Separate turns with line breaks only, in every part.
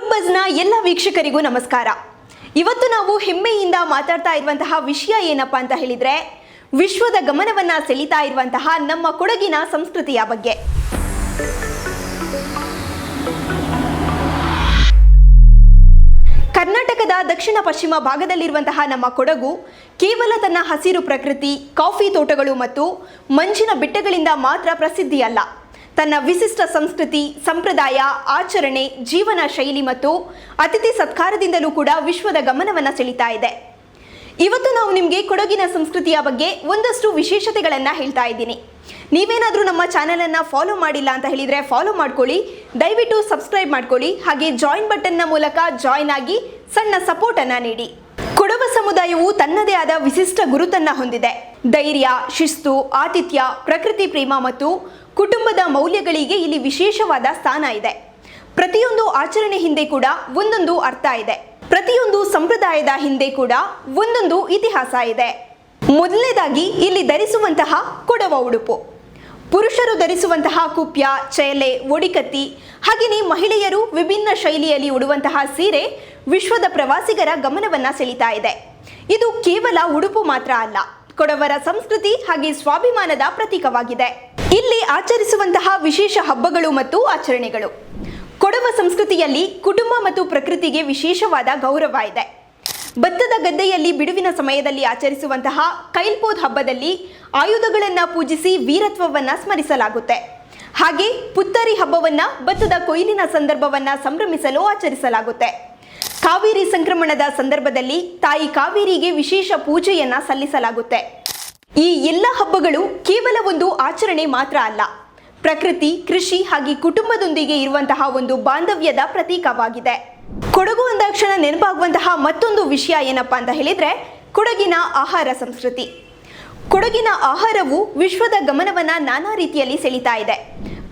ಕೂರ್ಗ್ ಬಜ್ನ ಎಲ್ಲ ವೀಕ್ಷಕರಿಗೂ ನಮಸ್ಕಾರ. ಇವತ್ತು ನಾವು ಹೆಮ್ಮೆಯಿಂದ ಮಾತಾಡ್ತಾ ಇರುವಂತಹ ವಿಷಯ ಏನಪ್ಪಾ ಅಂತ ಹೇಳಿದ್ರೆ, ವಿಶ್ವದ ಗಮನವನ್ನ ಸೆಳೀತಾ ಇರುವಂತಹ ನಮ್ಮ ಕೊಡಗಿನ ಸಂಸ್ಕೃತಿಯ ಬಗ್ಗೆ. ಕರ್ನಾಟಕದ ದಕ್ಷಿಣ ಪಶ್ಚಿಮ ಭಾಗದಲ್ಲಿರುವಂತಹ ನಮ್ಮ ಕೊಡಗು ಕೇವಲ ತನ್ನ ಹಸಿರು ಪ್ರಕೃತಿ, ಕಾಫಿ ತೋಟಗಳು ಮತ್ತು ಮಂಜಿನ ಬೆಟ್ಟಗಳಿಂದ ಮಾತ್ರ ಪ್ರಸಿದ್ಧಿಯಲ್ಲ. ತನ್ನ ವಿಶಿಷ್ಟ ಸಂಸ್ಕೃತಿ, ಸಂಪ್ರದಾಯ, ಆಚರಣೆ, ಜೀವನ ಶೈಲಿ ಮತ್ತು ಅತಿಥಿ ಸತ್ಕಾರದಿಂದಲೂ ಕೂಡ ವಿಶ್ವದ ಗಮನವನ್ನು ಸೆಳೀತಾ ಇದೆ. ಇವತ್ತು ನಾವು ನಿಮಗೆ ಕೊಡಗಿನ ಸಂಸ್ಕೃತಿಯ ಬಗ್ಗೆ ಒಂದಷ್ಟು ವಿಶೇಷತೆಗಳನ್ನು ಹೇಳ್ತಾ ಇದ್ದೀನಿ. ನೀವೇನಾದರೂ ನಮ್ಮ ಚಾನಲನ್ನು ಫಾಲೋ ಮಾಡಿಲ್ಲ ಅಂತ ಹೇಳಿದರೆ ಫಾಲೋ ಮಾಡ್ಕೊಳ್ಳಿ, ದಯವಿಟ್ಟು ಸಬ್ಸ್ಕ್ರೈಬ್ ಮಾಡ್ಕೊಳ್ಳಿ, ಹಾಗೆ ಜಾಯಿನ್ ಬಟನ್ನ ಮೂಲಕ ಜಾಯಿನ್ ಆಗಿ ಸಣ್ಣ ಸಪೋರ್ಟನ್ನು ನೀಡಿ. ಕೊಡವ ಸಮುದಾಯವು ತನ್ನದೇ ಆದ ವಿಶಿಷ್ಟ ಗುರುತನ್ನು ಹೊಂದಿದೆ. ಧೈರ್ಯ, ಶಿಸ್ತು, ಆತಿಥ್ಯ, ಪ್ರಕೃತಿ ಪ್ರೇಮ ಮತ್ತು ಕುಟುಂಬದ ಮೌಲ್ಯಗಳಿಗೆ ಇಲ್ಲಿ ವಿಶೇಷವಾದ ಸ್ಥಾನ ಇದೆ. ಪ್ರತಿಯೊಂದು ಆಚರಣೆ ಹಿಂದೆ ಕೂಡ ಒಂದೊಂದು ಅರ್ಥ ಇದೆ. ಪ್ರತಿಯೊಂದು ಸಂಪ್ರದಾಯದ ಹಿಂದೆ ಕೂಡ ಒಂದೊಂದು ಇತಿಹಾಸ ಇದೆ. ಮೊದಲನೇದಾಗಿ ಇಲ್ಲಿ ಧರಿಸುವಂತಹ ಕೊಡವ ಉಡುಪು. ಪುರುಷರು ಧರಿಸುವಂತಹ ಕುಪ್ಯ, ಚೇಲೆ, ಒಡಿಕತ್ತಿ, ಹಾಗೆಯೇ ಮಹಿಳೆಯರು ವಿಭಿನ್ನ ಶೈಲಿಯಲ್ಲಿ ಉಡುವಂತಹ ಸೀರೆ ವಿಶ್ವದ ಪ್ರವಾಸಿಗರ ಗಮನವನ್ನ ಸೆಳೀತಾ ಇದೆ. ಇದು ಕೇವಲ ಉಡುಪು ಮಾತ್ರ ಅಲ್ಲ, ಕೊಡವರ ಸಂಸ್ಕೃತಿ ಹಾಗೆ ಸ್ವಾಭಿಮಾನದ ಪ್ರತೀಕವಾಗಿದೆ. ಇಲ್ಲಿ ಆಚರಿಸುವಂತಹ ವಿಶೇಷ ಹಬ್ಬಗಳು ಮತ್ತು ಆಚರಣೆಗಳು. ಕೊಡವ ಸಂಸ್ಕೃತಿಯಲ್ಲಿ ಕುಟುಂಬ ಮತ್ತು ಪ್ರಕೃತಿಗೆ ವಿಶೇಷವಾದ ಗೌರವ ಇದೆ. ಭತ್ತದ ಗದ್ದೆಯಲ್ಲಿ ಬಿಡುವಿನ ಸಮಯದಲ್ಲಿ ಆಚರಿಸುವಂತಹ ಕೈಲ್ಪೋದ್ ಹಬ್ಬದಲ್ಲಿ ಆಯುಧಗಳನ್ನು ಪೂಜಿಸಿ ವೀರತ್ವವನ್ನು ಸ್ಮರಿಸಲಾಗುತ್ತೆ. ಹಾಗೆ ಪುತ್ತರಿ ಹಬ್ಬವನ್ನ ಭತ್ತದ ಕೊಯ್ಲಿನ ಸಂದರ್ಭವನ್ನ ಸಂಭ್ರಮಿಸಲು ಆಚರಿಸಲಾಗುತ್ತೆ. ಕಾವೇರಿ ಸಂಕ್ರಮಣದ ಸಂದರ್ಭದಲ್ಲಿ ತಾಯಿ ಕಾವೇರಿಗೆ ವಿಶೇಷ ಪೂಜೆಯನ್ನ ಸಲ್ಲಿಸಲಾಗುತ್ತೆ. ಈ ಎಲ್ಲ ಹಬ್ಬಗಳು ಕೇವಲ ಒಂದು ಆಚರಣೆ ಮಾತ್ರ ಅಲ್ಲ, ಪ್ರಕೃತಿ, ಕೃಷಿ ಹಾಗೆ ಕುಟುಂಬದೊಂದಿಗೆ ಇರುವಂತಹ ಒಂದು ಬಾಂಧವ್ಯದ ಪ್ರತೀಕವಾಗಿದೆ. ಕೊಡಗು ಅಂದಾಕ್ಷಣ ನೆನಪಾಗುವಂತಹ ಮತ್ತೊಂದು ವಿಷಯ ಏನಪ್ಪಾ ಅಂತ ಹೇಳಿದ್ರೆ, ಕೊಡಗಿನ ಆಹಾರ ಸಂಸ್ಕೃತಿ. ಕೊಡಗಿನ ಆಹಾರವು ವಿಶ್ವದ ಗಮನವನ್ನ ನಾನಾ ರೀತಿಯಲ್ಲಿ ಸೆಳೀತಾ ಇದೆ.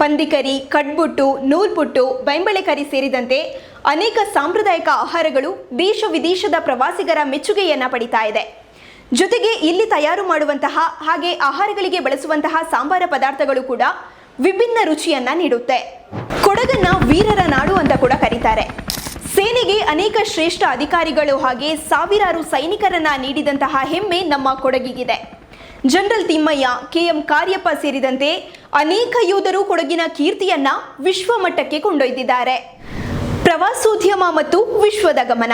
ಪಂದಿಕರಿ, ಕಡ್ಬುಟ್ಟು, ನೂಲ್ಪುಟ್ಟು, ಬೆಂಬಳೆ ಕರಿ ಸೇರಿದಂತೆ ಅನೇಕ ಸಾಂಪ್ರದಾಯಿಕ ಆಹಾರಗಳು ದೇಶ ವಿದೇಶದ ಪ್ರವಾಸಿಗರ ಮೆಚ್ಚುಗೆಯನ್ನ ಪಡಿತಾ ಇದೆ. ಜೊತೆಗೆ ಇಲ್ಲಿ ತಯಾರು ಮಾಡುವಂತಹ ಹಾಗೆ ಆಹಾರಗಳಿಗೆ ಬಳಸುವಂತಹ ಸಾಂಬಾರ ಪದಾರ್ಥಗಳು ಕೂಡ ವಿಭಿನ್ನ ರುಚಿಯನ್ನ ನೀಡುತ್ತೆ. ಕೊಡಗನ್ನ ವೀರರ ನಾಡು ಅಂತ ಕೂಡ ಕರೀತಾರೆ. ಸೇನೆಗೆ ಅನೇಕ ಶ್ರೇಷ್ಠ ಅಧಿಕಾರಿಗಳು ಹಾಗೆ ಸಾವಿರಾರು ಸೈನಿಕರನ್ನ ನೀಡಿದಂತಹ ಹೆಮ್ಮೆ ನಮ್ಮ ಕೊಡಗಿಗಿದೆ. ಜನರಲ್ ತಿಮ್ಮಯ್ಯ, KM ಕಾರ್ಯಪ್ಪ ಸೇರಿದಂತೆ ಅನೇಕ ಯೋಧರು ಕೊಡಗಿನ ಕೀರ್ತಿಯನ್ನ ವಿಶ್ವ ಮಟ್ಟಕ್ಕೆ ಕೊಂಡೊಯ್ದಿದ್ದಾರೆ. ಪ್ರವಾಸೋದ್ಯಮ ಮತ್ತು ವಿಶ್ವದ ಗಮನ.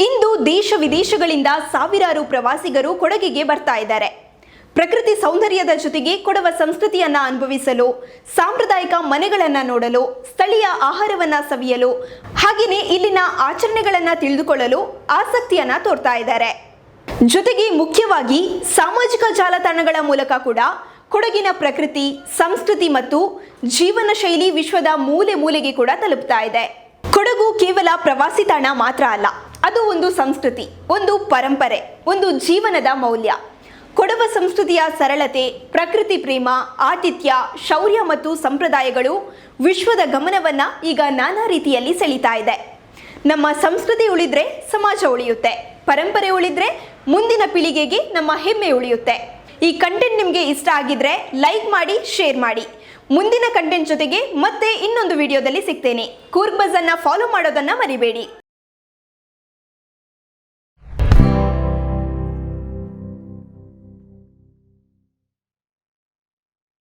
ಇಂದು ದೇಶ ವಿದೇಶಗಳಿಂದ ಸಾವಿರಾರು ಪ್ರವಾಸಿಗರು ಕೊಡಗಿಗೆ ಬರ್ತಾ ಇದ್ದಾರೆ. ಪ್ರಕೃತಿ ಸೌಂದರ್ಯದ ಜೊತೆಗೆ ಕೊಡವ ಸಂಸ್ಕೃತಿಯನ್ನ ಅನುಭವಿಸಲು, ಸಾಂಪ್ರದಾಯಿಕ ಮನೆಗಳನ್ನ ನೋಡಲು, ಸ್ಥಳೀಯ ಆಹಾರವನ್ನ ಸವಿಯಲು, ಹಾಗೆಯೇ ಇಲ್ಲಿನ ಆಚರಣೆಗಳನ್ನ ತಿಳಿದುಕೊಳ್ಳಲು ಆಸಕ್ತಿಯನ್ನ ತೋರ್ತಾ ಇದ್ದಾರೆ. ಜೊತೆಗೆ ಮುಖ್ಯವಾಗಿ ಸಾಮಾಜಿಕ ಜಾಲತಾಣಗಳ ಮೂಲಕ ಕೂಡ ಕೊಡಗಿನ ಪ್ರಕೃತಿ, ಸಂಸ್ಕೃತಿ ಮತ್ತು ಜೀವನ ಶೈಲಿ ವಿಶ್ವದ ಮೂಲೆ ಮೂಲೆಗೆ ಕೂಡ ತಲುಪ್ತಾ ಇದೆ. ಕೊಡಗು ಕೇವಲ ಪ್ರವಾಸಿ ತಾಣ ಮಾತ್ರ ಅಲ್ಲ, ಅದು ಒಂದು ಸಂಸ್ಕೃತಿ, ಒಂದು ಪರಂಪರೆ, ಒಂದು ಜೀವನದ ಮೌಲ್ಯ. ಕೊಡವ ಸಂಸ್ಕೃತಿಯ ಸರಳತೆ, ಪ್ರಕೃತಿ ಪ್ರೇಮ, ಆತಿಥ್ಯ, ಶೌರ್ಯ ಮತ್ತು ಸಂಪ್ರದಾಯಗಳು ವಿಶ್ವದ ಗಮನವನ್ನ ಈಗ ನಾನಾ ರೀತಿಯಲ್ಲಿ ಸೆಳೀತಾ ಇದೆ. ನಮ್ಮ ಸಂಸ್ಕೃತಿ ಉಳಿದ್ರೆ ಸಮಾಜ ಉಳಿಯುತ್ತೆ, ಪರಂಪರೆ ಉಳಿದ್ರೆ ಮುಂದಿನ ಪೀಳಿಗೆಗೆ ನಮ್ಮ ಹೆಮ್ಮೆ ಉಳಿಯುತ್ತೆ. ಈ ಕಂಟೆಂಟ್ ನಿಮಗೆ ಇಷ್ಟ ಆಗಿದ್ರೆ ಲೈಕ್ ಮಾಡಿ, ಶೇರ್ ಮಾಡಿ. ಮುಂದಿನ ಕಂಟೆಂಟ್ ಜೊತೆಗೆ ಮತ್ತೆ ಇನ್ನೊಂದು ವಿಡಿಯೋದಲ್ಲಿ ಸಿಗ್ತೇನೆ. ಕೂರ್ಗ್ ಬಜ್ ಅನ್ನ ಫಾಲೋ ಮಾಡೋದನ್ನ ಮರಿಬೇಡಿ.